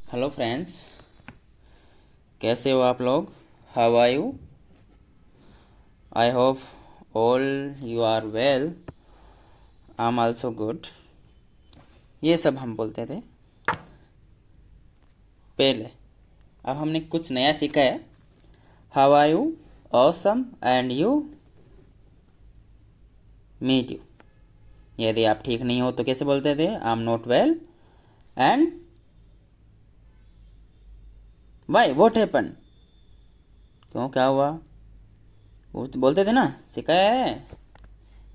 Hello friends, कैसे हो आप लोग? How are you? I hope all you are well. I am also good. ये सब हम बोलते थे पहले। अब हमने कुछ नया सीखा है। How are you, awesome, and you, meet you. यदि आप ठीक नहीं हो तो कैसे बोलते थे? I am not well and why, what happen? क्यों, क्या हुआ? वो तो बोलते थे ना, सिखाया है।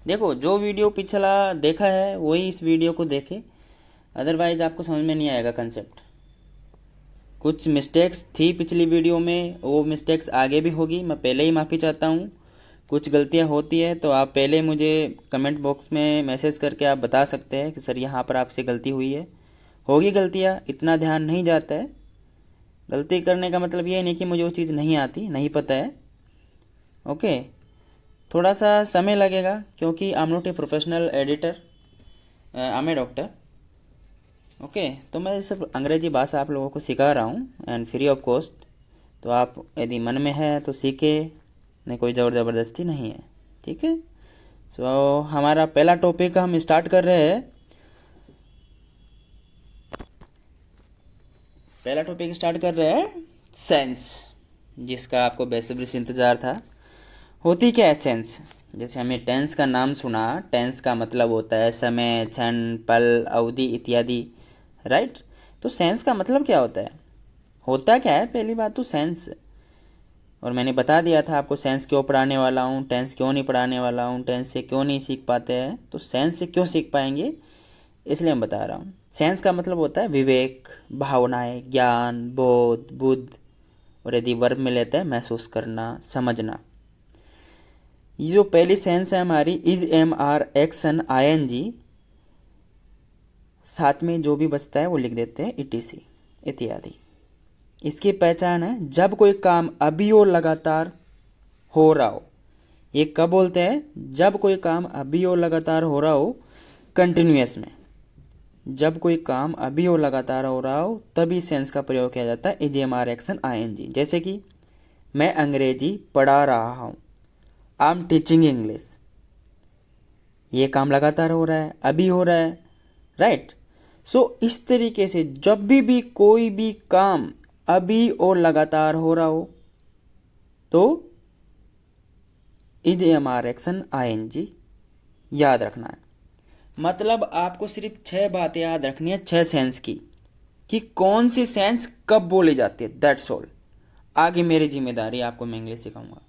देखो, जो वीडियो पिछला देखा है वही इस वीडियो को देखे, अदरवाइज आपको समझ में नहीं आएगा कंसेप्ट। कुछ मिस्टेक्स थी पिछली वीडियो में, वो मिस्टेक्स आगे भी होगी। मैं पहले ही माफ़ी चाहता हूँ। कुछ गलतियाँ होती है तो आप पहले मुझे कमेंट बॉक्स में मैसेज करके आप बता सकते हैं कि सर यहाँ पर आपसे गलती हुई है। होगी गलतियाँ, इतना ध्यान नहीं जाता है। गलती करने का मतलब ये नहीं कि मुझे वो चीज़ नहीं आती, नहीं पता है। ओके, थोड़ा सा समय लगेगा क्योंकि I am not a professional editor, I am a doctor. Okay, तो मैं सिर्फ अंग्रेजी भाषा आप लोगों को सिखा रहा हूँ एंड फ्री ऑफ कॉस्ट। तो आप यदि मन में है तो सीखे, नहीं कोई ज़ोर ज़बरदस्ती नहीं है। ठीक है। सो हमारा पहला टॉपिक हम स्टार्ट कर रहे हैं। पहला टॉपिक स्टार्ट कर रहे हैं सेंस, जिसका आपको बेसब्री से इंतज़ार था। होती क्या है सेंस? जैसे हमें टेंस का नाम सुना, टेंस का मतलब होता है समय, क्षण, पल, अवधि इत्यादि। राइट। तो सेंस का मतलब क्या होता है? होता क्या है? पहली बात तो सेंस। और मैंने बता दिया था आपको सेंस क्यों पढ़ाने वाला हूँ, टेंस क्यों नहीं पढ़ाने वाला हूँ, टेंस से क्यों नहीं सीख पाते हैं। तो सेंस से क्यों सीख पाएंगे, इसलिए मैं बता रहा हूँ। सेंस का मतलब होता है विवेक, भावनाएं, ज्ञान, बोध, बुद्ध। और यदि वर्ब में लेते हैं महसूस करना, समझना। ये जो पहली सेंस है हमारी, is, am, are, action, I N G, साथ में जो भी बचता है वो लिख देते हैं ईटीसी इत्यादि। इसकी पहचान है जब कोई काम अभी और लगातार हो रहा हो। ये कब बोलते हैं? जब कोई काम अभी और लगातार हो रहा हो, कंटिन्यूअस में। जब कोई काम अभी और लगातार हो रहा हो तभी सेंस का प्रयोग किया जाता है, is, am, are, action, I N G. जैसे कि मैं अंग्रेजी पढ़ा रहा हूँ, आई एम टीचिंग इंग्लिश। ये काम लगातार हो रहा है, अभी हो रहा है। राइट। सो इस तरीके से जब भी कोई भी काम अभी और लगातार हो रहा हो तो is, am, are, action, I N G याद रखना है। मतलब आपको सिर्फ 6 बातें याद रखनी है, 6 सेंस की, कि कौन सी सेंस कब बोली जाती है। That's all. आगे मेरी जिम्मेदारी, आपको मैं इंग्लिश सिखाऊंगा।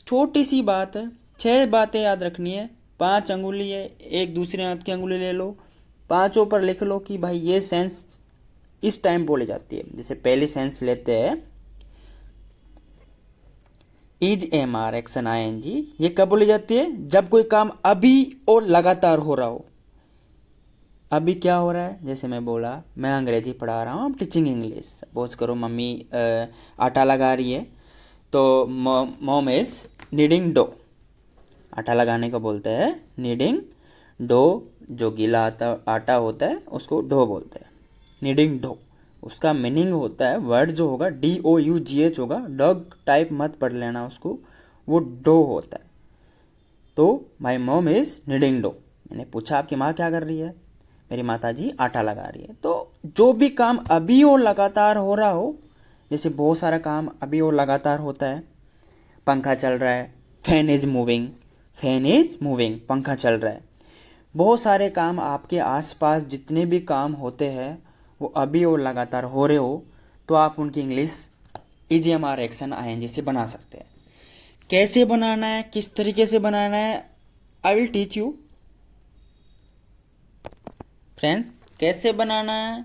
छोटी सी बात है, 6 बातें याद रखनी है। 5 अंगुली है, एक दूसरे हाथ की अंगुली ले लो, पांचों पर लिख लो कि भाई ये सेंस इस टाइम बोली जाती है। जैसे पहली सेंस लेते हैं, is, am, are, action, I N G. ये कब बोली जाती है? जब कोई काम अभी और लगातार हो रहा हो। अभी क्या हो रहा है? जैसे मैं बोला, मैं अंग्रेजी पढ़ा रहा हूँ, I'm टीचिंग इंग्लिश। सपोज करो मम्मी आटा लगा रही है, तो मॉम इज नीडिंग डो। आटा लगाने को बोलते हैं नीडिंग डो। जो गीला आटा होता है उसको डो बोलते हैं, नीडिंग डो। उसका मीनिंग होता है, वर्ड जो होगा DOUGH होगा, डॉग टाइप मत पढ़ लेना उसको, वो डो होता है। तो my mom is needing dough. मैंने पूछा आपकी माँ क्या कर रही है? मेरी माता जी आटा लगा रही है। तो जो भी काम अभी और लगातार हो रहा हो, जैसे बहुत सारा काम अभी और लगातार होता है। पंखा चल रहा है, fan is moving, fan is moving, पंखा चल रहा है। बहुत सारे काम आपके आसपास जितने भी काम होते हैं वो अभी और लगातार हो रहे हो, तो आप उनकी इंग्लिश EGMR एक्शन ING से बना सकते हैं। कैसे बनाना है, किस तरीके से बनाना है, I will teach you friend. कैसे बनाना है,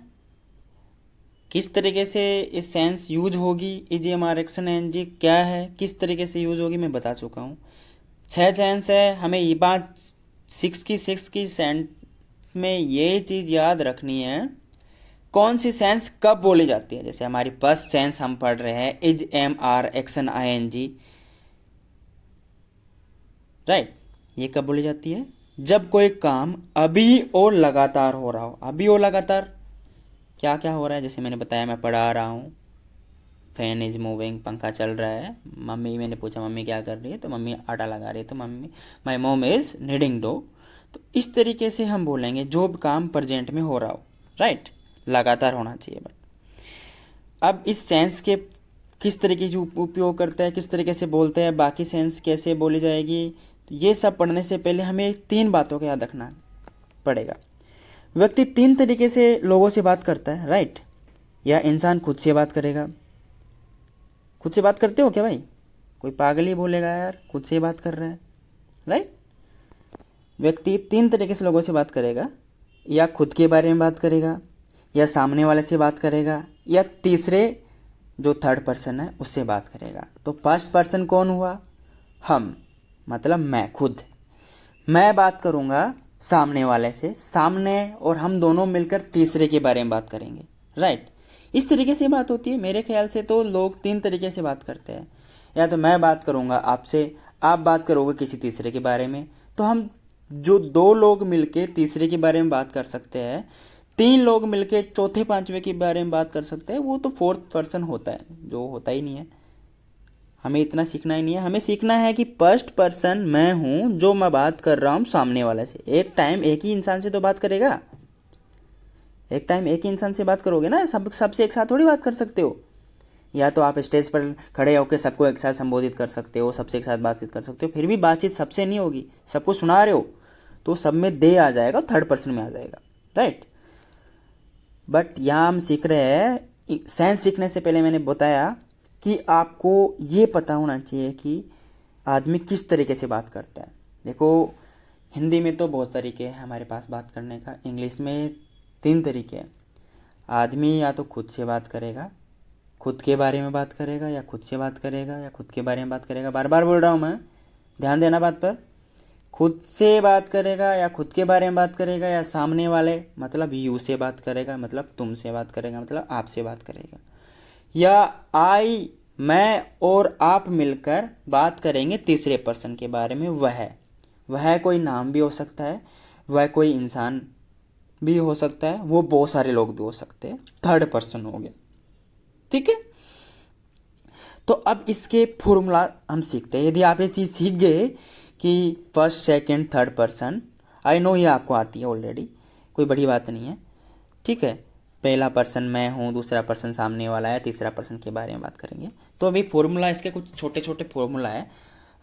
किस तरीके से इस सेंस यूज होगी, EGMR एक्शन ING क्या है, किस तरीके से यूज होगी, मैं बता चुका हूँ। 6 सेंस है, हमें ये बात सिक्स की सेंट में ये चीज़ याद रखनी है, कौन सी सेंस कब बोली जाती है। जैसे हमारी फर्स्ट सेंस हम पढ़ रहे हैं, is, am, are, action, ING। Right. ये कब बोली जाती है? जब कोई काम अभी और लगातार हो रहा हो। अभी और लगातार, क्या क्या हो रहा है, जैसे मैंने बताया मैं पढ़ा रहा हूँ, फैन इज़ मूविंग, पंखा चल रहा है। मम्मी, मैंने पूछा मम्मी क्या कर रही है, तो मम्मी आटा लगा रही है, तो मम्मी माई मोम इज़ नीडिंग डो। तो इस तरीके से हम बोलेंगे जो भी काम प्रेजेंट में हो रहा हो, राइट, लगातार होना चाहिए। बट अब इस सेंस के किस तरीके से उपयोग करते हैं, किस तरीके से बोलते हैं, बाकी सेंस कैसे बोली जाएगी, तो ये सब पढ़ने से पहले हमें 3 बातों का याद रखना पड़ेगा। व्यक्ति 3 तरीके से लोगों से बात करता है, राइट। या इंसान खुद से बात करेगा। खुद से बात करते हो क्या भाई? कोई पागल ही बोलेगा यार खुद से बात कर रहा है, राइट। व्यक्ति 3 तरीके से लोगों से बात करेगा, या खुद के बारे में बात करेगा, या सामने वाले से बात करेगा, या तीसरे जो थर्ड पर्सन है उससे बात करेगा। तो फर्स्ट पर्सन कौन हुआ? हम, मतलब मैं खुद। मैं बात करूँगा सामने वाले से, सामने और हम दोनों मिलकर तीसरे के बारे में बात करेंगे, राइट। इस तरीके से बात होती है। मेरे ख्याल से तो लोग 3 तरीके से बात करते हैं। या तो मैं बात करूँगा आपसे, आप बात करोगे किसी तीसरे के बारे में, तो हम जो 2 लोग मिलके तीसरे के बारे में बात कर सकते हैं, 3 लोग मिलके चौथे पांचवे के बारे में बात कर सकते हैं, वो तो फोर्थ पर्सन होता है, जो होता ही नहीं है। हमें इतना सीखना ही नहीं है। हमें सीखना है कि फर्स्ट पर्सन मैं हूँ, जो मैं बात कर रहा हूँ सामने वाले से। एक टाइम एक ही इंसान से तो बात करेगा, एक टाइम एक ही इंसान से बात करोगे ना, सबसे एक साथ थोड़ी बात कर सकते हो। या तो आप स्टेज पर खड़े होकर सबको एक साथ संबोधित कर सकते हो, सबसे एक साथ बातचीत कर सकते हो, फिर भी बातचीत सबसे नहीं होगी। सबको सुना रहे हो तो सब में दे आ जाएगा, थर्ड पर्सन में आ जाएगा, राइट। बट यहाँ हम सीख रहे हैं, साइंस सीखने से पहले मैंने बताया कि आपको ये पता होना चाहिए कि आदमी किस तरीके से बात करता है। देखो, हिंदी में तो बहुत तरीके हैं हमारे पास बात करने का, इंग्लिश में 3 तरीके हैं। आदमी या तो खुद से बात करेगा, खुद के बारे में बात करेगा, या खुद से बात करेगा, या खुद के बारे में बात करेगा। बार बार बोल रहा हूँ मैं, ध्यान देना बात पर। खुद से बात करेगा, या खुद के बारे में बात करेगा, या सामने वाले मतलब यू से बात करेगा, मतलब तुम से बात करेगा, मतलब आपसे बात करेगा। या आई, मैं और आप मिलकर बात करेंगे तीसरे पर्सन के बारे में। वह कोई नाम भी हो सकता है, वह कोई इंसान भी हो सकता है, वो बहुत सारे लोग भी हो सकते हैं, थर्ड पर्सन हो गया, ठीक है। तो अब इसके फॉर्मूला हम सीखते हैं। यदि आप ये चीज़ सीख गए कि first second third person, I know ये आपको आती है ऑलरेडी, कोई बड़ी बात नहीं है, ठीक है। पहला पर्सन मैं हूँ, दूसरा पर्सन सामने वाला है, तीसरा पर्सन के बारे में बात करेंगे। तो अभी फॉर्मूला, इसके कुछ छोटे छोटे फॉर्मूला है।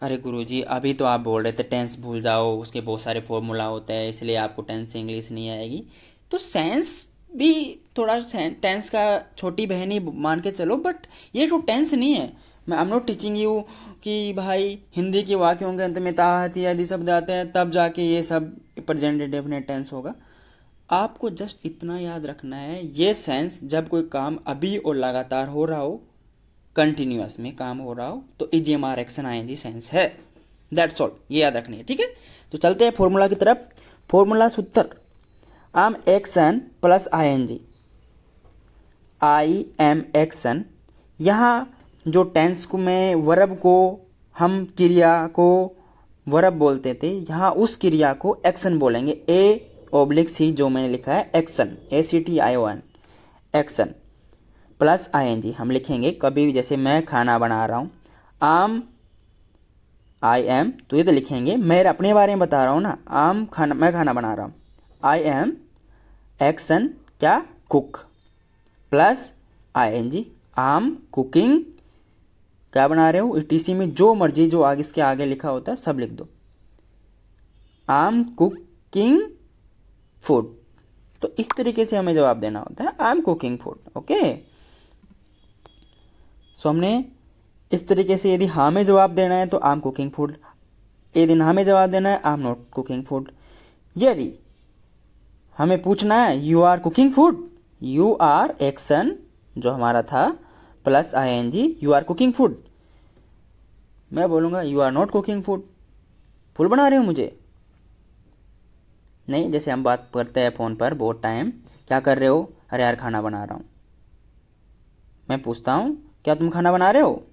अरे गुरुजी, अभी तो आप बोल रहे थे टेंस भूल जाओ, उसके बहुत सारे फॉर्मूला होते हैं, इसलिए आपको टेंस से इंग्लिश नहीं आएगी। तो सेंस भी थोड़ा टेंस का छोटी बहन ही मान के चलो, बट ये तो टेंस नहीं है। मैं आई एम नॉट टीचिंग यू कि भाई हिंदी के वाक्यों के अंत में ता हती आदि शब्द आते हैं तब जाके ये सब प्रेजेंट डेफिनेट टेंस होगा। आपको जस्ट इतना याद रखना है, ये सेंस जब कोई काम अभी और लगातार हो रहा हो, कंटिन्यूअस में काम हो रहा हो, तो ईजीएमआर एक्शन आईएनजी सेंस है। दैट्स ऑल, ये याद रखनी है, ठीक है। तो चलते हैं फॉर्मूला की तरफ। फॉर्मूला सूत्र, am action plus ING, I am action. यहाँ जो टेंस को में वर्ब को हम क्रिया को वर्ब बोलते थे, यहाँ उस क्रिया को एक्शन बोलेंगे। A/C जो मैंने लिखा है action, ACTION, action plus ING हम लिखेंगे। कभी जैसे मैं खाना बना रहा हूँ, आम आई एम, तो ये तो लिखेंगे, मैं अपने बारे में बता रहा हूँ ना, आम खाना, मैं खाना बना रहा हूँ। आई एम एक्शन क्या, कुक, प्लस आईएनजी, आम कुकिंग, क्या बना रहे हो, टीसी में जो मर्जी जो आगे इसके आगे लिखा होता है सब लिख दो, आम कुकिंग फूड। तो इस तरीके से हमें जवाब देना होता है, I am cooking food, okay. So हमने इस तरीके से, यदि हाँ में जवाब देना है तो आई एम कुकिंग फूड, यदि ना में जवाब देना है I am not cooking food. यदि हमें पूछना है you are cooking food, you are action जो हमारा था plus ING, you are cooking food, मैं बोलूँगा you are not cooking food, फूल बना रहे हो मुझे नहीं। जैसे हम बात करते हैं फ़ोन पर बहुत टाइम, क्या कर रहे हो, अरे यार खाना बना रहा हूँ। मैं पूछता हूँ क्या तुम खाना बना रहे हो,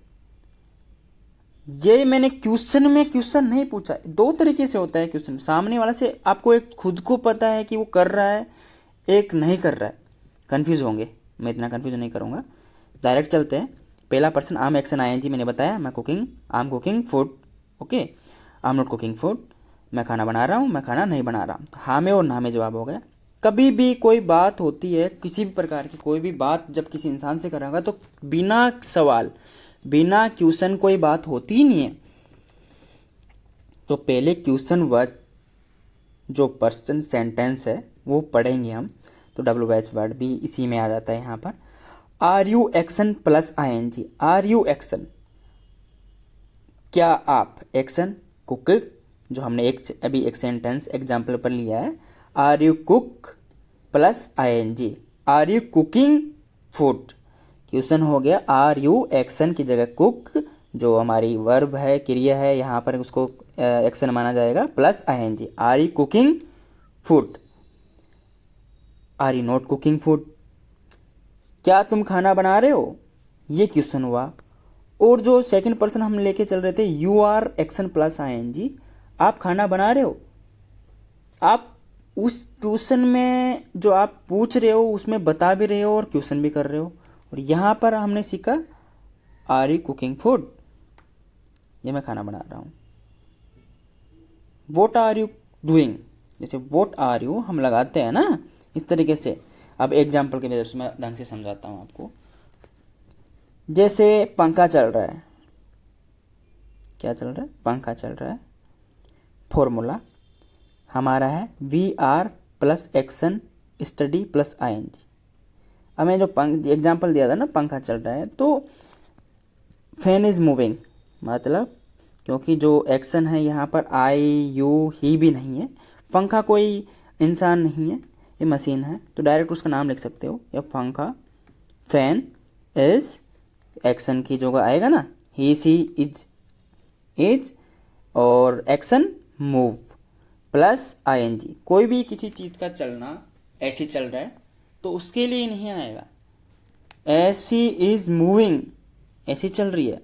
ये मैंने क्वेश्चन में क्वेश्चन नहीं पूछा। 2 तरीके से होता है क्वेश्चन, सामने वाला से आपको एक खुद को पता है कि वो कर रहा है, एक नहीं कर रहा है, कन्फ्यूज़ होंगे, मैं इतना कन्फ्यूज़ नहीं करूँगा, डायरेक्ट चलते हैं। पहला पर्सन आम एक्शन आईएनजी मैंने बताया, मैं cooking, I am cooking food, okay, I am not cooking food, मैं खाना बना रहा हूँ, मैं खाना नहीं बना रहा। हाँ में और ना में जवाब हो गया। कभी भी कोई बात होती है, किसी भी प्रकार की कोई भी बात जब किसी इंसान से करांगा तो बिना सवाल, बिना क्वेश्चन कोई बात होती ही नहीं है। तो पहले क्वेश्चन वर्ड जो पर्सन सेंटेंस है वो पढ़ेंगे हम। तो WH वर्ड भी इसी में आ जाता है यहाँ पर। Are you action plus ING, are you action, क्या आप, एक्शन कुक, जो हमने अभी एक सेंटेंस एग्जाम्पल पर लिया है, are you cook plus ING, are you cooking food. Question हो गया आर यू, एक्शन की जगह कुक, जो हमारी वर्ब है, क्रिया है, यहाँ पर उसको एक्शन माना जाएगा, plus ING, are you cooking food, are you not cooking food, क्या तुम खाना बना रहे हो, ये क्वेश्चन हुआ। और जो सेकंड पर्सन हम लेके चल रहे थे, you are action plus ING, आप खाना बना रहे हो, आप उस क्वेश्चन में जो आप पूछ रहे हो उसमें बता भी रहे हो और क्वेश्चन भी कर रहे हो। और यहाँ पर हमने सीखा आर यू कुकिंग फूड, ये मैं खाना बना रहा हूँ। वॉट आर यू डूइंग, जैसे वॉट आर यू हम लगाते हैं ना, इस तरीके से। अब एग्जाम्पल की वजह से मैं ढंग से समझाता हूँ आपको। जैसे पंखा चल रहा है, क्या चल रहा है, पंखा चल रहा है। फॉर्मूला हमारा है VR plus action study plus ING। अब मैं जो एग्जाम्पल दिया था ना, पंखा चल रहा है, तो फैन इज मूविंग, मतलब क्योंकि जो एक्शन है यहाँ पर आई यू ही भी नहीं है, पंखा कोई इंसान नहीं है, ये मशीन है, तो डायरेक्ट उसका नाम लिख सकते हो, या पंखा, फैन इज, एक्शन की जगह आएगा ना ही सी इज, और एक्शन मूव प्लस ING। कोई भी किसी चीज़ का चलना ऐसे चल रहा है तो उसके लिए नहीं आएगा, ऐसी इज मूविंग, ऐसी चल रही है,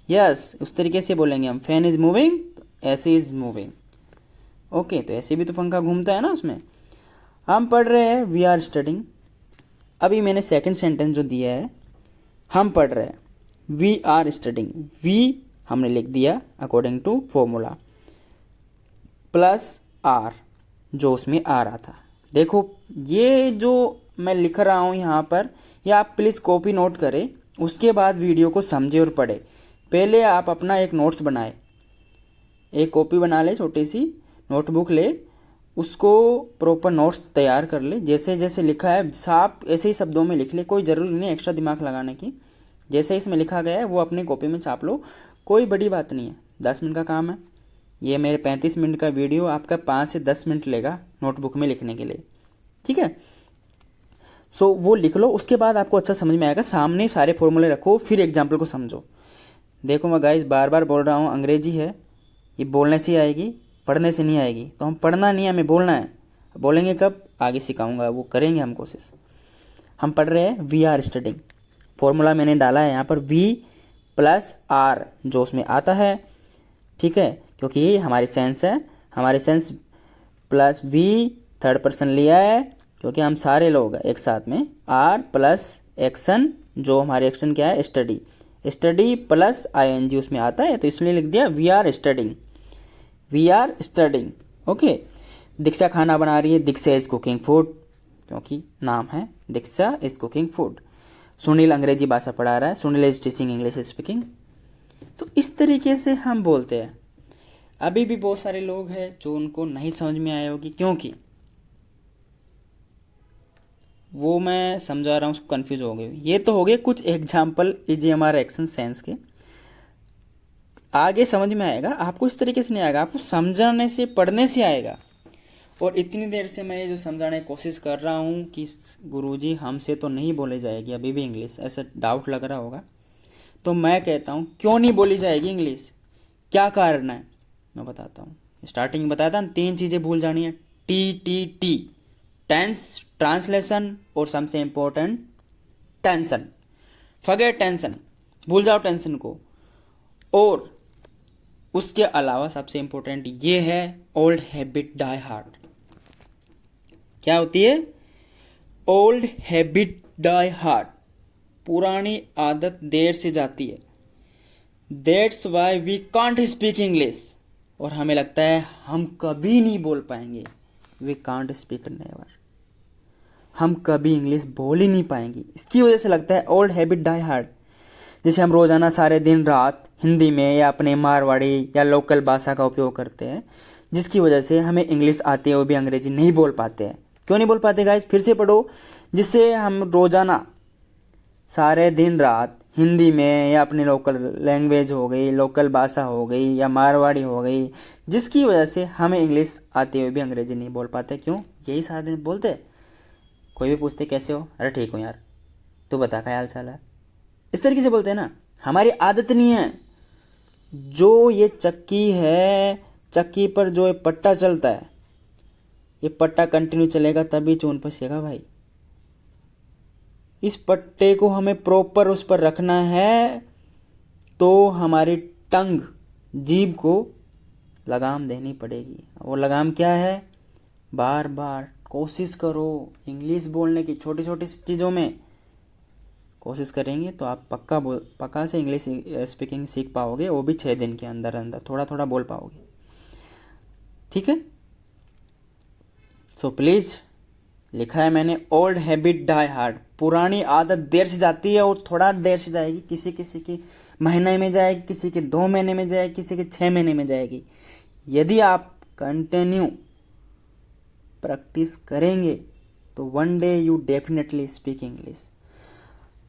यस उस तरीके से बोलेंगे हम, फैन इज मूविंग, ऐसे इज मूविंग, ओके। तो ऐसे भी तो पंखा घूमता है ना उसमें। हम पढ़ रहे हैं वी आर स्टडिंग। अभी मैंने सेकंड सेंटेंस जो दिया है, हम पढ़ रहे हैं, वी आर स्टडिंग, वी हमने लिख दिया according to formula, plus are जो उसमें आ रहा था। देखो ये जो मैं लिख रहा हूँ यहाँ पर, ये आप प्लीज़ कॉपी नोट करें, उसके बाद वीडियो को समझे और पढ़े। पहले आप अपना एक नोट्स बनाए, एक कॉपी बना ले, छोटी सी नोटबुक ले, उसको प्रॉपर नोट्स तैयार कर ले, जैसे जैसे लिखा है साफ ऐसे ही शब्दों में लिख ले, कोई ज़रूरी नहीं एक्स्ट्रा दिमाग लगाने की। जैसे इसमें लिखा गया है वो अपनी कॉपी में छाप लो, कोई बड़ी बात नहीं है, 10 मिनट का काम है। ये मेरे 35 मिनट का वीडियो आपका 5 से 10 मिनट लेगा नोटबुक में लिखने के लिए, ठीक है। सो वो लिख लो, उसके बाद आपको अच्छा समझ में आएगा। सामने सारे फॉर्मूले रखो, फिर एग्जाम्पल को समझो। देखो मैं गाइस बार बार बोल रहा हूँ, अंग्रेजी है, ये बोलने से आएगी, पढ़ने से नहीं आएगी। तो हम पढ़ना नहीं है, हमें बोलना है। बोलेंगे कब, आगे सिखाऊंगा, वो करेंगे हम कोशिश। हम पढ़ रहे हैं वी आर स्टडिंग, फॉर्मूला मैंने डाला है यहाँ पर V प्लस R जो उसमें आता है, ठीक है, क्योंकि ये हमारी सेंस है, हमारे sense plus V third person लिया है क्योंकि हम सारे लोग हैं एक साथ में, R प्लस एक्शन, जो हमारे एक्शन क्या है, स्टडी, स्टडी प्लस ING उसमें आता है, तो इसलिए लिख दिया we are studying, we are studying, okay. Diksha खाना बना रही है, दीक्षा इज कुकिंग फूड, क्योंकि नाम है दीक्षा इज कुकिंग फूड। सुनील अंग्रेजी भाषा पढ़ा रहा है, Sunil is teaching English speaking. तो इस तरीके से हम बोलते हैं। अभी भी बहुत सारे लोग हैं जो उनको नहीं समझ में आया होगी, क्योंकि वो मैं समझा रहा हूँ उसको कन्फ्यूज हो गए। ये तो हो गए कुछ एग्जाम्पल EGMR एक्शन सेंस के, आगे समझ में आएगा आपको। इस तरीके से नहीं आएगा, आपको समझाने से, पढ़ने से आएगा। और इतनी देर से मैं ये जो समझाने की कोशिश कर रहा हूँ कि गुरुजी हमसे तो नहीं बोली जाएगी अभी भी इंग्लिश, ऐसा डाउट लग रहा होगा, तो मैं कहता हूँ क्यों नहीं बोली जाएगी इंग्लिश, क्या कारण है, मैं बताता हूँ। स्टार्टिंग में बताया था 3 चीज़ें भूल जानी है, TTT, टेंस, ट्रांसलेशन, और सबसे इम्पोर्टेंट टेंशन। फॉरगेट टेंशन, भूल जाओ टेंशन को। और उसके अलावा सबसे इम्पोर्टेंट ये है, ओल्ड हैबिट डाई हार्ड। क्या होती है, ओल्ड हैबिट डाई हार्ड, पुरानी आदत देर से जाती है। That's why we can't speak English, और हमें लगता है हम कभी नहीं बोल पाएंगे। वी कांट स्पीक नेवर, हम कभी इंग्लिश बोल ही नहीं पाएंगे। इसकी वजह से लगता है ओल्ड हैबिट डाई हार्ड। जैसे हम रोज़ाना सारे दिन रात हिंदी में या अपने मारवाड़ी या लोकल भाषा का उपयोग करते हैं, जिसकी वजह से हमें इंग्लिश आती है वो भी अंग्रेजी नहीं बोल पाते हैं। क्यों नहीं बोल पाते गाइस? फिर से पढ़ो। जिससे हम रोज़ाना सारे दिन रात हिंदी में या अपनी लोकल लैंग्वेज हो गई, लोकल भाषा हो गई या मारवाड़ी हो गई, जिसकी वजह से हमें इंग्लिश आते हुए भी अंग्रेजी नहीं बोल पाते। क्यों? यही सारा दिन बोलते। कोई भी पूछते कैसे हो, अरे ठीक हूँ यार, तू बता क्या हाल चाल है, इस तरीके से बोलते हैं ना। हमारी आदत नहीं है। जो ये चक्की है, चक्की पर जो ये पट्टा चलता है, ये पट्टा कंटिन्यू चलेगा तभी चून पसेगा भाई। इस पट्टे को हमें प्रॉपर उस पर रखना है, तो हमारी टंग, जीभ को लगाम देनी पड़ेगी। वो लगाम क्या है? बार बार कोशिश करो इंग्लिश बोलने की। छोटी छोटी चीज़ों में कोशिश करेंगे तो आप पक्का से इंग्लिश स्पीकिंग सीख पाओगे, वो भी 6 दिन के अंदर अंदर थोड़ा थोड़ा बोल पाओगे। ठीक है? सो प्लीज़, लिखा है मैंने, ओल्ड हैबिट डाई हार्ड, पुरानी आदत देर से जाती है और थोड़ा देर से जाएगी। किसी किसी की महीने में जाएगी, किसी के 2 महीने में जाएगी, किसी के 6 महीने में जाएगी। यदि आप कंटिन्यू प्रैक्टिस करेंगे तो one day you definitely speak English.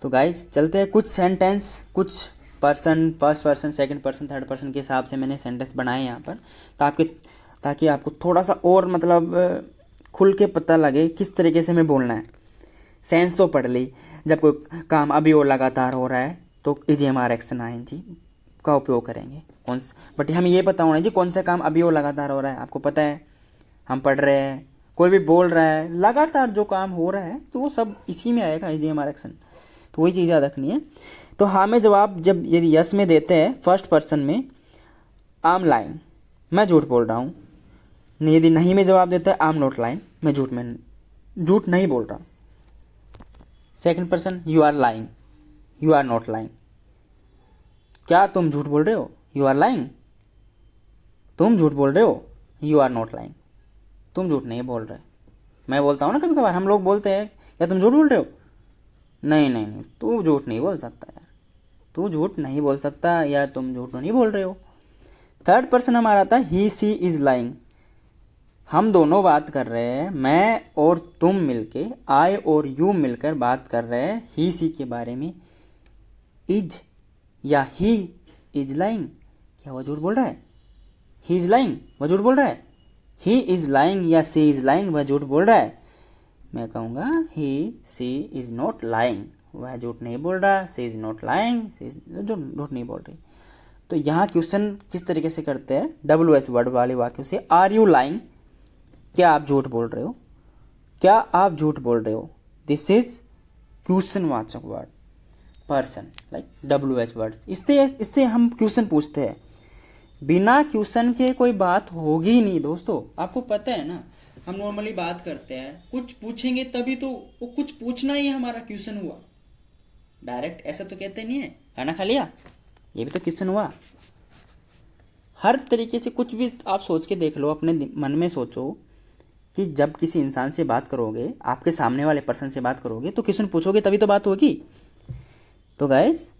तो गाइस चलते हैं। कुछ सेंटेंस, कुछ person, first person, second person, third person के हिसाब से मैंने सेंटेंस बनाए यहाँ पर, ताकि आपको थोड़ा सा और मतलब खुल के पता लगे किस तरीके से हमें बोलना है। सेंस तो पढ़ ली। जब कोई काम अभी और लगातार हो रहा है तो ईजीएमआर एक्शन आईएनजी का उपयोग करेंगे। बट हमें ये पता होना चाहिए कौन सा काम अभी और लगातार हो रहा है। आपको पता है, हम पढ़ रहे हैं, कोई भी बोल रहा है, लगातार जो काम हो रहा है तो वो सब इसी में आएगा, ईजीएमआर एक्शन। तो वही चीज़ याद रखनी है। तो हाँ में जवाब जब यदि यस में देते हैं फर्स्ट पर्सन में, आई एम लाइंग, मैं झूठ बोल रहा हूँ। यदि नहीं में जवाब देता है आई एम नॉट लाइंग, मैं झूठ नहीं बोल रहा। Second person, you are lying, you are not lying, क्या तुम झूठ बोल रहे हो? यू आर लाइंग, तुम झूठ बोल रहे हो। यू आर नॉट लाइंग, तुम झूठ नहीं बोल रहे। मैं बोलता हूँ ना कभी कभार, हम लोग बोलते हैं क्या तुम झूठ बोल रहे हो? नहीं नहीं नहीं, तू झूठ नहीं बोल सकता यार, तू झूठ नहीं बोल सकता, या तुम झूठ नहीं बोल रहे हो। थर्ड पर्सन हमारा था ही सी इज लाइंग, हम दोनों बात कर रहे हैं, मैं और तुम मिलके, आई और यू मिलकर बात कर रहे हैं ही सी के बारे में। इज या ही इज लाइंग, क्या वह झूठ बोल रहा है? ही इज लाइंग, वह झूठ बोल रहा है। ही इज लाइंग या सी इज लाइंग, वह झूठ बोल रहा है। मैं कहूँगा ही सी इज नॉट लाइंग, वह झूठ नहीं बोल रहा। सी इज नॉट लाइंग, सी झूठ नहीं बोल रही। तो यहाँ क्वेश्चन किस तरीके से करते हैं? WH वर्ड वाले वाक्यों से। आर यू लाइंग, क्या आप झूठ बोल रहे हो? क्या आप झूठ बोल रहे हो? दिस इज क्वेश्चन वाचक word, person like WH word. इससे हम क्वेश्चन पूछते हैं। बिना क्वेश्चन के कोई बात होगी नहीं दोस्तों, आपको पता है ना। हम नॉर्मली बात करते हैं, कुछ पूछेंगे तभी तो, वो कुछ पूछना ही हमारा क्वेश्चन हुआ। डायरेक्ट ऐसा तो कहते नहीं है, खाना खा लिया, ये भी तो क्वेश्चन हुआ। हर तरीके से कुछ भी आप सोच के देख लो, अपने मन में सोचो कि जब किसी इंसान से बात करोगे, आपके सामने वाले पर्सन से बात करोगे, तो क्वेश्चन पूछोगे तभी तो बात होगी। तो गाइस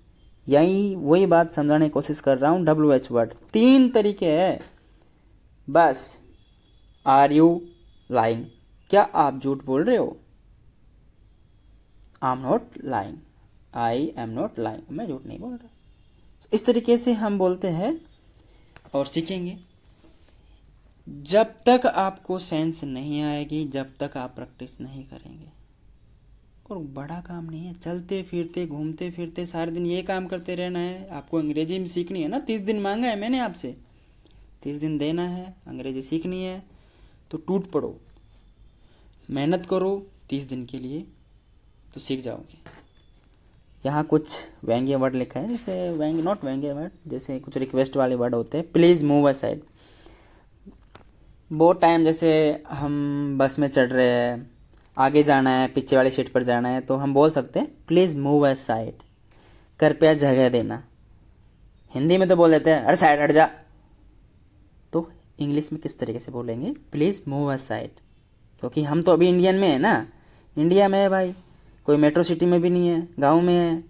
यही वही बात समझाने की कोशिश कर रहा हूँ। WH वर्ड 3 तरीके है बस। आर यू लाइंग, क्या आप झूठ बोल रहे हो? आई am not lying, I am not lying, मैं झूठ नहीं बोल रहा। इस तरीके से हम बोलते हैं और सीखेंगे। जब तक आपको सेंस नहीं आएगी, जब तक आप प्रैक्टिस नहीं करेंगे। और बड़ा काम नहीं है, चलते फिरते घूमते फिरते सारे दिन ये काम करते रहना है। आपको अंग्रेजी में सीखनी है ना, 30 दिन मांगा है मैंने आपसे, 30 दिन देना है, अंग्रेजी सीखनी है। तो टूट पड़ो, मेहनत करो 30 दिन के लिए, तो सीख जाओगे। यहाँ कुछ व्यंग्य वर्ड लिखा है, जैसे नॉट व्यंग्य वर्ड, जैसे कुछ रिक्वेस्ट वाले वर्ड होते हैं। Please move aside. बहुत टाइम जैसे हम बस में चढ़ रहे हैं, आगे जाना है, पीछे वाली सीट पर जाना है, तो हम बोल सकते हैं प्लीज़ मूव अ साइड, कृपया जगह देना। हिंदी में तो बोल देते हैं अरे साइड हट जा, तो इंग्लिश में किस तरीके से बोलेंगे, प्लीज़ मूव अ साइड। क्योंकि हम तो अभी इंडियन में है ना, इंडिया में है भाई, कोई मेट्रो सिटी में भी नहीं है, गांव में है,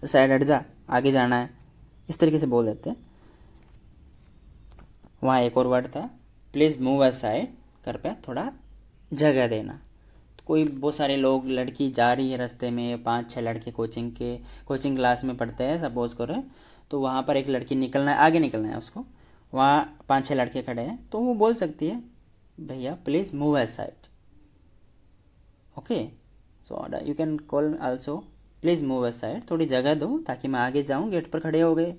तो साइड हट जा, आगे जाना है, इस तरीके से बोल देते हैं। वहाँ एक और वर्ड था प्लीज़ मूव अ साइड, कृपया थोड़ा जगह देना। तो कोई बहुत सारे लोग, लड़की जा रही है रास्ते में, 5-6 लड़के कोचिंग क्लास में पढ़ते हैं सपोज करें, तो वहाँ पर एक लड़की निकलना है, आगे निकलना है उसको, वहाँ 5-6 लड़के खड़े हैं, तो वो बोल सकती है भैया please move a side. Okay, so you can call also please move a side, थोड़ी जगह दो ताकि मैं आगे जाऊँ, गेट पर खड़े हो गए।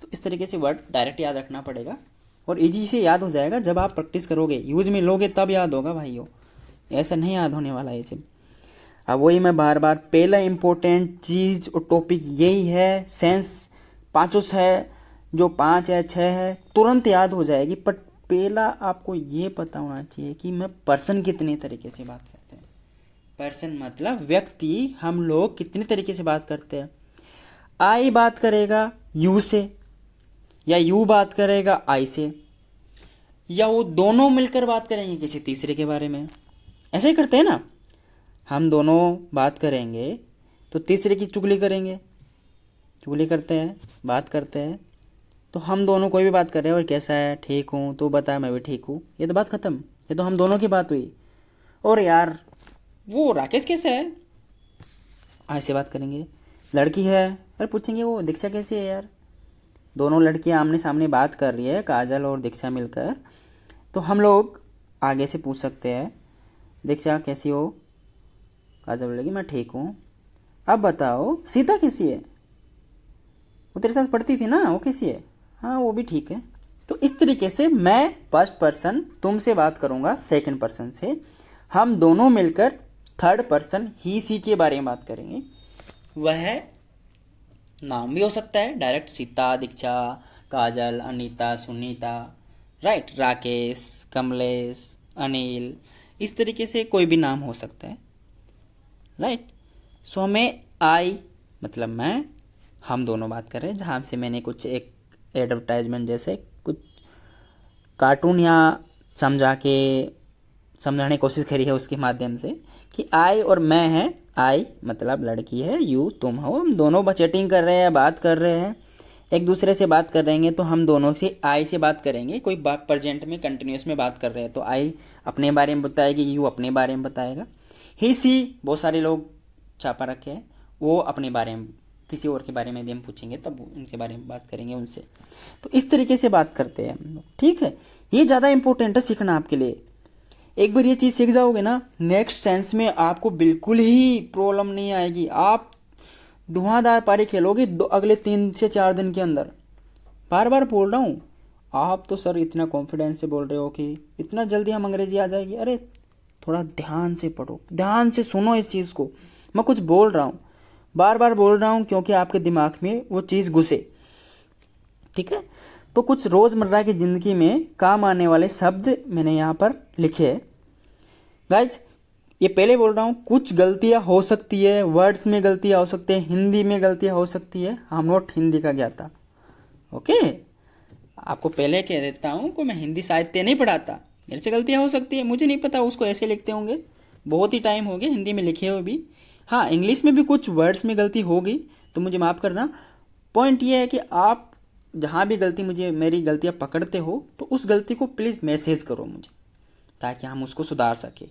तो इस तरीके से वर्ड डायरेक्ट याद रखना पड़ेगा और इजी से याद हो जाएगा। जब आप प्रैक्टिस करोगे, यूज में लोगे, तब याद होगा भाइयों, ऐसा नहीं याद होने वाला ये चीज़। अब वही मैं बार बार, पहला इम्पोर्टेंट चीज़ और टॉपिक यही है, सेंस पाँचों है, जो 5 है 6 है तुरंत याद हो जाएगी, बट पहला आपको ये पता होना चाहिए कि मैं पर्सन कितने तरीके से बात करते हैं। पर्सन मतलब व्यक्ति, हम लोग कितने तरीके से बात करते हैं। आई बात करेगा यू से, या यू बात करेगा आई से, या वो दोनों मिलकर बात करेंगे किसी तीसरे के बारे में। ऐसे ही करते हैं ना, हम दोनों बात करेंगे तो तीसरे की चुगली करेंगे, चुगली करते हैं, बात करते हैं, तो हम दोनों कोई भी बात कर रहे हैं और कैसा है, ठीक हूँ, तू बता, मैं भी ठीक हूँ, ये तो बात ख़त्म, ये तो हम दोनों की बात हुई। और यार वो राकेश कैसा है, ऐसे बात करेंगे। लड़की है, अरे पूछेंगे वो दीक्षा कैसी है यार। दोनों लड़कियां आमने सामने बात कर रही है, काजल और दीक्षा मिलकर, तो हम लोग आगे से पूछ सकते हैं दीक्षा कैसी हो, काजल बोलेगी मैं ठीक हूँ, अब बताओ सीता कैसी है, वो तेरे साथ पढ़ती थी ना, वो कैसी है, हाँ वो भी ठीक है। तो इस तरीके से मैं फर्स्ट पर्सन तुमसे बात करूँगा सेकंड पर्सन से, हम दोनों मिलकर थर्ड पर्सन ही सी के बारे में बात करेंगे। वह नाम भी हो सकता है डायरेक्ट, सीता, दीक्षा, काजल, अनीता, सुनीता, राइट, राकेश, कमलेश, अनिल, इस तरीके से कोई भी नाम हो सकता है, राइट। सो हमें आई मतलब मैं, हम दोनों बात कर रहे हैं, जहाँ से मैंने कुछ एक एडवर्टाइजमेंट जैसे कुछ कार्टून या समझाने की कोशिश करी है उसके माध्यम से कि आई और मैं है, आई मतलब लड़की है, यू तुम हो, हम दोनों चैटिंग कर रहे हैं, बात कर रहे हैं, एक दूसरे से बात कर रहे हैं, तो हम दोनों से आई से बात करेंगे। कोई बात प्रेजेंट में कंटिन्यूस में बात कर रहे हैं तो आई अपने बारे में बताएगी, यू अपने बारे में बताएगा। ही सी बहुत सारे लोग छापा रखे हैं, वो अपने बारे में, किसी और के बारे में यदि हम पूछेंगे तब उनके बारे में बात करेंगे उनसे। तो इस तरीके से बात करते हैं हम लोग, ठीक है। ये ज़्यादा इंपॉर्टेंट है सीखना आपके लिए। एक बार ये चीज़ सीख जाओगे ना, नेक्स्ट सेंस में आपको बिल्कुल ही प्रॉब्लम नहीं आएगी। आप धुआंधार पारी खेलोगे अगले 3 से 4 दिन के अंदर। बार बार बोल रहा हूँ, आप तो सर इतना कॉन्फिडेंस से बोल रहे हो कि इतना जल्दी हम अंग्रेजी आ जाएगी। अरे थोड़ा ध्यान से पढ़ो, ध्यान से सुनो इस चीज़ को। मैं कुछ बोल रहा हूँ, बार बार बोल रहा हूँ क्योंकि आपके दिमाग में वो चीज़ घुसे, ठीक है। तो कुछ रोज़मर्रा की ज़िंदगी में काम आने वाले शब्द मैंने यहाँ पर लिखे हैं गाइज। ये पहले बोल रहा हूँ, कुछ गलतियाँ हो सकती है, वर्ड्स में गलतियाँ हो सकती है, हिंदी में गलतियाँ हो सकती है, हम नॉट हिंदी का ज्ञाता, ओके। आपको पहले कह देता हूँ कि मैं हिंदी साहित्य नहीं पढ़ाता, मेरे से गलतियाँ हो सकती है, मुझे नहीं पता उसको ऐसे लिखते होंगे, बहुत ही टाइम हो गया हिंदी में लिखे हुए भी। हाँ, इंग्लिश में भी कुछ वर्ड्स में गलती होगी तो मुझे माफ़ करना। पॉइंट ये है कि आप जहाँ भी गलती मुझे मेरी गलतियाँ पकड़ते हो तो उस गलती को प्लीज़ मैसेज करो मुझे, ताकि हम उसको सुधार सके।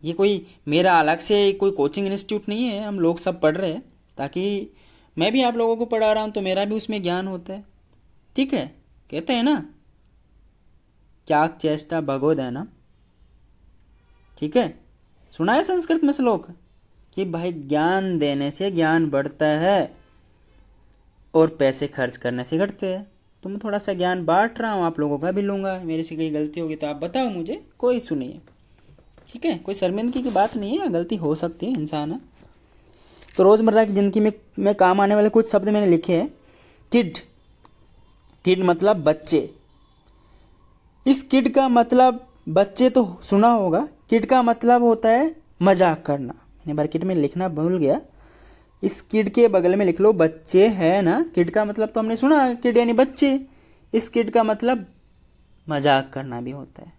ये कोई मेरा अलग से कोई कोचिंग इंस्टीट्यूट नहीं है, हम लोग सब पढ़ रहे हैं, ताकि मैं भी आप लोगों को पढ़ा रहा हूँ तो मेरा भी उसमें ज्ञान होता है, ठीक है। कहते हैं ना, क्या चेष्टा भगोद है ना, ठीक है। सुना है संस्कृत में श्लोक कि भाई ज्ञान देने से ज्ञान बढ़ता है और पैसे खर्च करने से घटते हैं। तो मैं थोड़ा सा ज्ञान बांट रहा हूँ, आप लोगों का भी लूँगा। मेरे से कोई गलती होगी तो आप बताओ मुझे, कोई सुनिए, ठीक है। कोई शर्मिंदगी की बात नहीं है, गलती हो सकती है, इंसान है। तो रोज़मर्रा की ज़िंदगी में काम आने वाले कुछ शब्द मैंने लिखे हैं। किड, किड मतलब बच्चे। इस किड का मतलब बच्चे तो सुना होगा, किड का मतलब होता है मजाक करना। मैंने ब्रैकेट में लिखना भूल गया, इस किड के बगल में लिख लो बच्चे, है ना। किड का मतलब तो हमने सुना, किड यानी बच्चे। इस किड का मतलब मजाक करना भी होता है।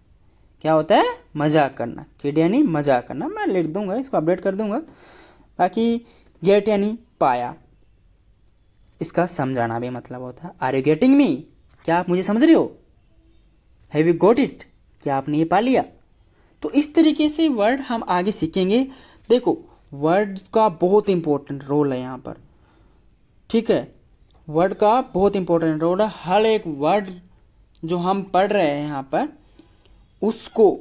क्या होता है? मजाक करना। किड यानी मजाक करना। मैं लिख दूंगा, इसको अपडेट कर दूंगा। बाकी गेट यानी पाया, इसका समझाना भी मतलब होता है। Are you getting me? क्या आप मुझे समझ रहे हो? Have you got it? क्या आपने ये पा लिया? तो इस तरीके से वर्ड हम आगे सीखेंगे। देखो, वर्ड का बहुत इंपॉर्टेंट रोल है यहाँ पर, ठीक है। वर्ड का बहुत इंपॉर्टेंट रोल है। हर एक वर्ड जो हम पढ़ रहे हैं यहाँ पर, उसको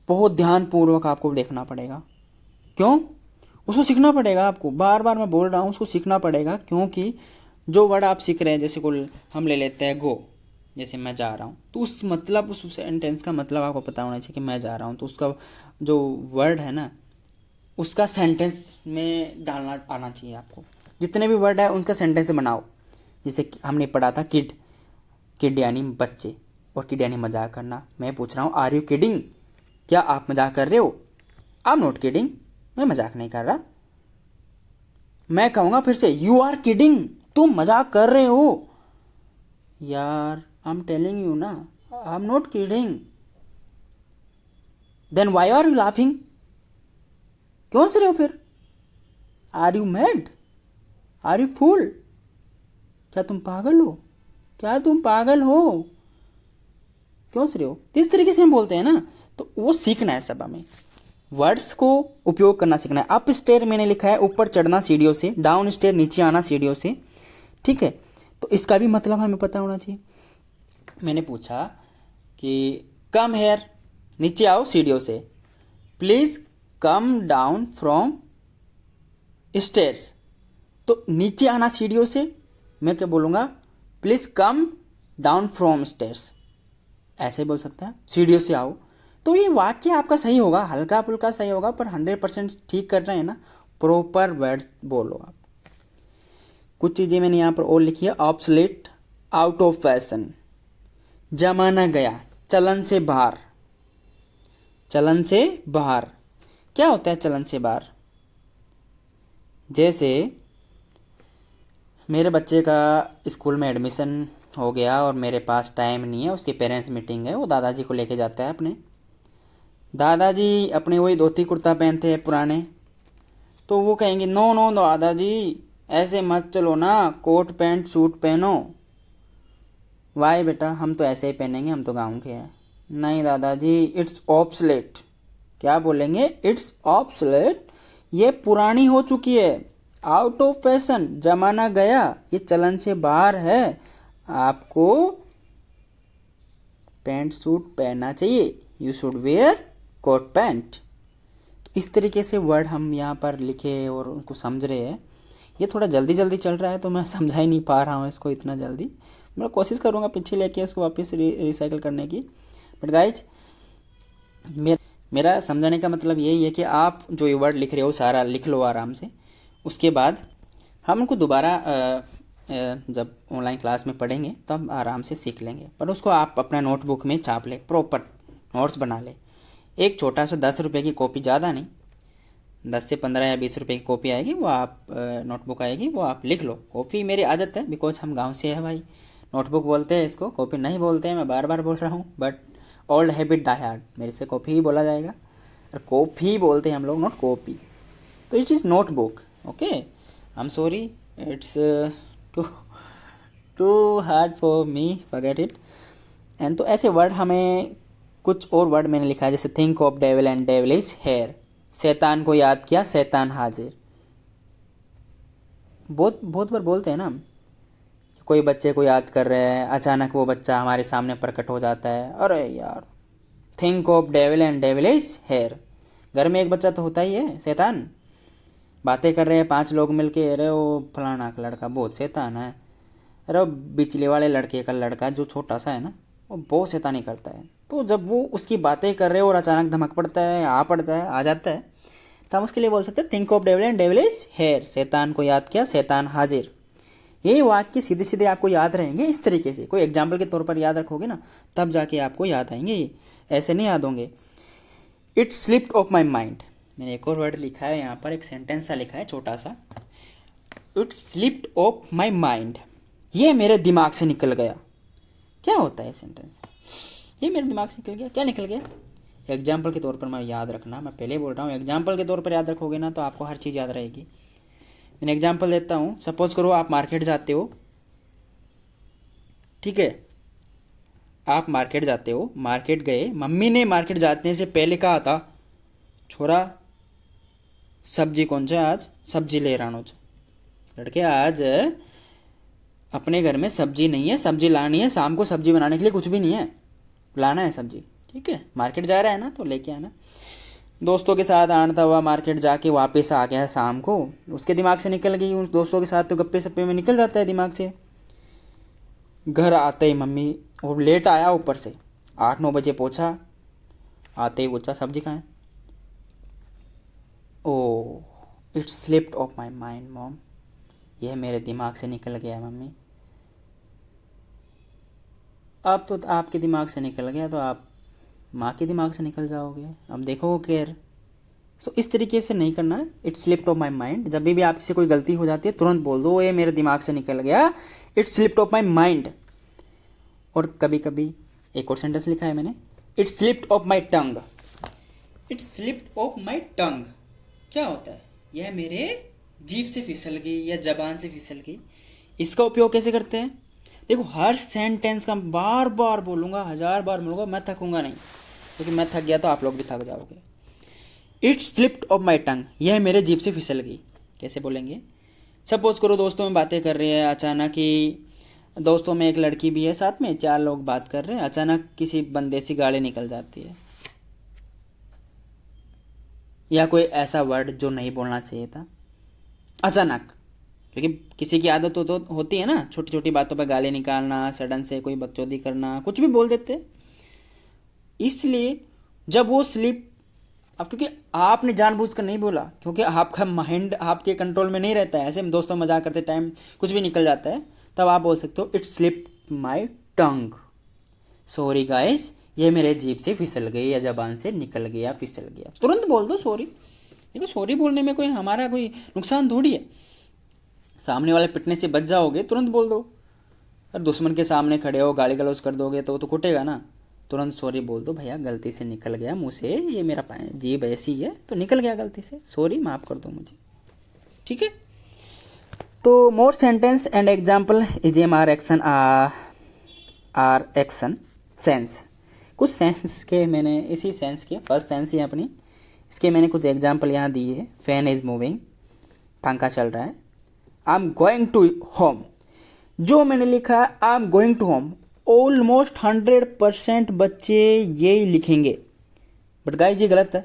बहुत ध्यानपूर्वक आपको देखना पड़ेगा। क्यों? उसको सीखना पड़ेगा आपको। बार बार मैं बोल रहा हूँ, उसको सीखना पड़ेगा, क्योंकि जो वर्ड आप सीख रहे हैं, जैसे कोई हम ले लेते हैं गो, जैसे मैं जा रहा हूँ, तो उस मतलब उस सेंटेंस का मतलब आपको पता होना चाहिए कि मैं जा रहा हूँ, तो उसका जो वर्ड है ना, उसका सेंटेंस में डालना आना चाहिए आपको। जितने भी वर्ड है उनका सेंटेंस बनाओ। जैसे हमने पढ़ा था किड, किड यानी बच्चे, और किड यानी मजाक करना। मैं पूछ रहा हूँ, आर यू किडिंग? क्या आप मजाक कर रहे हो? आई एम नॉट किडिंग, मैं मजाक नहीं कर रहा। मैं कहूँगा फिर से, यू आर किडिंग, तुम मजाक कर रहे हो। यार, आई एम टेलिंग यू ना, I am not kidding. Then why are you laughing? क्यों हंस रहे हो फिर? Are you mad? Are you fool? क्या तुम पागल हो? क्या तुम पागल हो? क्यों हंस रहे हो? तो इस तरीके से हम बोलते हैं ना, तो वो सीखना है सब हमें। वर्ड्स को उपयोग करना सीखना है। अप स्टेयर मैंने लिखा है ऊपर चढ़ना सीढ़ियों से, डाउन स्टेयर नीचे आना सीढ़ियों से, ठीक है। तो इसका भी मतलब हमें पता होना चाहिए। मैंने पूछा कि कम हेयर, नीचे आओ सीढ़ियों से। Please come down from stairs, तो नीचे आना सीढ़ियों से, मैं क्या बोलूँगा? Please come down from stairs, ऐसे बोल सकता है, सीढ़ियों से आओ। तो ये वाक्य आपका सही होगा, हल्का फुल्का सही होगा, पर 100% ठीक कर रहे हैं ना, प्रॉपर वर्ड्स बोलो आप। कुछ चीज़ें मैंने यहाँ पर और लिखी है। ऑब्सोलेट, आउट ऑफ फैशन, जमाना गया, चलन से बाहर। चलन से बाहर क्या होता है? चलन से बाहर, जैसे मेरे बच्चे का स्कूल में एडमिशन हो गया और मेरे पास टाइम नहीं है, उसके पेरेंट्स मीटिंग है, वो दादाजी को लेके जाता है अपने। दादाजी अपने वही धोती कुर्ता पहनते हैं पुराने, तो वो कहेंगे नो नो दादाजी, ऐसे मत चलो ना, कोट पैंट सूट पहनो। वाई बेटा, हम तो ऐसे ही पहनेंगे, हम तो गाँव के हैं। नहीं दादाजी, इट्स ऑब्सलेट। क्या बोलेंगे? इट्स ऑब्सलेट, ये पुरानी हो चुकी है। आउट ऑफ फैशन, जमाना गया, ये चलन से बाहर है, आपको पैंट सूट पहनना चाहिए। You should wear coat pant. तो इस तरीके से वर्ड हम यहाँ पर लिखे और उनको समझ रहे हैं। ये थोड़ा जल्दी जल्दी चल रहा है तो मैं समझा ही नहीं पा रहा हूँ इसको इतना जल्दी। मैं कोशिश करूँगा पीछे लेके इसको वापस रिसाइकिल करने की। बट गाइज, मेरा समझाने का मतलब यही है कि आप जो ये वर्ड लिख रहे हो सारा लिख लो आराम से। उसके बाद हम उनको दोबारा जब ऑनलाइन क्लास में पढ़ेंगे तब आराम से सीख लेंगे। पर उसको आप अपना नोटबुक में छाप ले, प्रॉपर नोट्स बना ले। एक छोटा सा 10 रुपये की कॉपी, ज़्यादा नहीं, 10 से 15 या 20 रुपये की कॉपी आएगी, वो आप नोटबुक आएगी, वो आप लिख लो। कॉपी मेरी आदत है, बिकॉज हम गांव से है भाई। नोटबुक बोलते हैं इसको, कॉपी नहीं बोलते हैं, मैं बार बार बोल रहा हूँ, but old habit die hard, मेरे से कॉपी ही बोला जाएगा। और कॉपी बोलते हैं हम लोग, नॉट कॉपी। तो it is notebook, okay. I am sorry, it's too hard for me, forget it. And तो ऐसे वर्ड हमें, कुछ और वर्ड मैंने लिखा है, जैसे think of devil and devil is here. शैतान को याद किया, शैतान हाजिर। बहुत बहुत बार बोलते हैं ना हम कि कोई बच्चे को याद कर रहे हैं, अचानक वो बच्चा हमारे सामने प्रकट हो जाता है। अरे यार, think of devil and devil is here. घर में एक बच्चा तो होता ही है शैतान। बातें कर रहे हैं 5 लोग मिलके, अरे वो फलाना का लड़का बहुत शैतान है। अरे वो बिचले वाले लड़के का लड़का जो छोटा सा है ना, वो बहुत शैतानी करता है। तो जब वो उसकी बातें कर रहे हो और अचानक धमक पड़ता है, आ जाता है, तो हम उसके लिए बोल सकते हैं think of devil and devil is here. शैतान को याद किया, शैतान हाजिर। ये वाक्य सीधे सीधे आपको याद रहेंगे इस तरीके से। कोई एग्जाम्पल के तौर पर याद रखोगे ना, तब जाके आपको याद आएंगे, ये ऐसे नहीं याद होंगे। It slipped off my mind, मैंने एक और वर्ड लिखा है यहाँ पर, एक सेंटेंस सा लिखा है छोटा सा, it slipped off my mind, ये मेरे दिमाग से निकल गया। क्या होता है सेंटेंस? ये मेरे दिमाग से निकल गया, क्या निकल गया? एग्जाम्पल के तौर पर मैं याद रखना, मैं पहले बोल रहा हूँ, एग्जाम्पल के तौर पर याद रखोगे ना तो आपको हर चीज़ याद रहेगी। मैंने एग्जाम्पल देता हूँ, सपोज करो आप मार्केट जाते हो, ठीक है, आप मार्केट जाते हो, मार्केट गए, मम्मी ने मार्केट जाने से पहले कहा था, छोरा सब्जी कौन सा आज, सब्जी ले रानो लड़के, आज अपने घर में सब्जी नहीं है, सब्जी लानी है, शाम को सब्जी बनाने के लिए कुछ भी नहीं है, लाना है सब्जी, ठीक है, मार्केट जा रहा है ना तो लेके आना। दोस्तों के साथ आना हुआ, मार्केट जाके वापस आ गया शाम को, उसके दिमाग से निकल गई, उन दोस्तों के साथ तो गप्पे सप्पे में निकल जाता है दिमाग से। घर आते ही मम्मी, और लेट आया ऊपर से, 8-9 बजे पहुंचा, आते ही पूछा सब्जी कहाँ है? Oh it slipped off my mind mom, यह मेरे दिमाग से निकल गया मम्मी। अब तो आपके दिमाग से निकल गया तो आप माँ के दिमाग से निकल जाओगे, अब देखो केयर। तो इस तरीके से नहीं करना है, it slipped off my mind. जब भी आपसे कोई गलती हो जाती है तुरंत बोल दो ये मेरे दिमाग से निकल गया, it slipped off my mind. और कभी कभी एक और सेंटेंस लिखा है मैंने, it slipped off my tongue, it slipped off my tongue. क्या होता है? यह मेरे जीभ से फिसल गई या जबान से फिसल गई। इसका उपयोग कैसे करते हैं? देखो हर सेंटेंस का बार बार बोलूँगा, 1000 बार बोलूँगा, मैं थकूंगा नहीं, क्योंकि मैं थक गया तो आप लोग भी थक जाओगे। इट स्लिप्ड ऑफ माई टंग, यह मेरे जीभ से फिसल गई। कैसे बोलेंगे? सपोज करो दोस्तों में बातें कर रहे हैं, अचानक ही दोस्तों में एक लड़की भी है, साथ में 4 लोग बात कर रहे हैं, अचानक किसी बंदे से गाली निकल जाती है, या कोई ऐसा वर्ड जो नहीं बोलना चाहिए था अचानक, क्योंकि किसी की आदत तो होती है ना छोटी छोटी बातों पर गाली निकालना, सडन से कोई बकचोदी करना, कुछ भी बोल देते। इसलिए जब वो स्लिप, अब क्योंकि आपने जानबूझकर नहीं बोला, क्योंकि आपका माइंड आपके कंट्रोल में नहीं रहता है, ऐसे दोस्तों मजाक करते टाइम कुछ भी निकल जाता है, तब आप बोल सकते हो it slip my tongue, sorry guys, ये मेरे जीभ से फिसल गई या जबान से निकल गया, फिसल गया। तुरंत बोल दो सॉरी। देखो सॉरी बोलने में कोई हमारा कोई नुकसान थोड़ी है, सामने वाले पिटने से बच जाओगे, तुरंत बोल दो। और दुश्मन के सामने खड़े हो गाली गलौज कर दोगे तो वो तो कुटेगा ना, तुरंत सॉरी बोल दो, भैया गलती से निकल गया मुँह से, ये मेरा जीभ ऐसी है तो निकल गया गलती से, सॉरी माफ़ कर दो मुझे, ठीक है। तो मोर सेंटेंस एंड एग्जाम्पल इजेम are action are action sense, कुछ सेंस के मैंने इसी सेंस के फर्स्ट सेंस ही अपनी, इसके मैंने कुछ एग्जाम्पल यहाँ दिए है। फैन इज मूविंग, पंखा चल रहा है। I am going to home, जो मैंने लिखा है I am going to home, almost 100% बच्चे यही लिखेंगे, बट गाइस ये गलत है।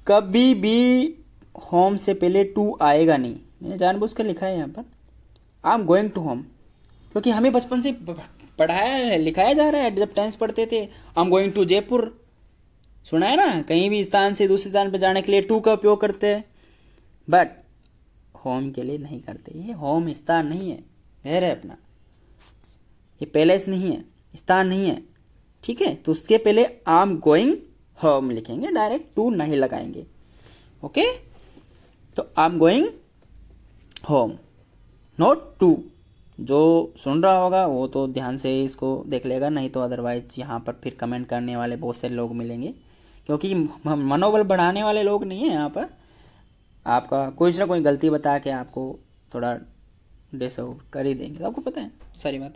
कभी भी होम से पहले टू आएगा नहीं, मैंने जानबूझकर लिखा है यहाँ पर I am going to home, क्योंकि हमें बचपन से पढ़ाया लिखाया जा रहा है, जब टेंस पढ़ते थे I am going to Jaipur, सुना है ना, कहीं भी स्थान से दूसरे स्थान पर जाने के लिए टू का उपयोग करते हैं, बट होम के लिए नहीं करते। ये होम स्थान नहीं है, घर है अपना, ये पैलेस नहीं है, स्थान नहीं है, ठीक है। तो उसके पहले आई एम गोइंग होम लिखेंगे, डायरेक्ट टू नहीं लगाएंगे, ओके। तो I am going home, not to. जो सुन रहा होगा वो तो ध्यान से इसको देख लेगा, नहीं तो अदरवाइज यहाँ पर फिर कमेंट करने वाले बहुत से लोग मिलेंगे, क्योंकि मनोबल बढ़ाने वाले लोग नहीं है यहाँ पर, आपका कुछ ना कोई गलती बता के आपको थोड़ा डिसआउट कर ही देंगे, आपको पता है सारी बात।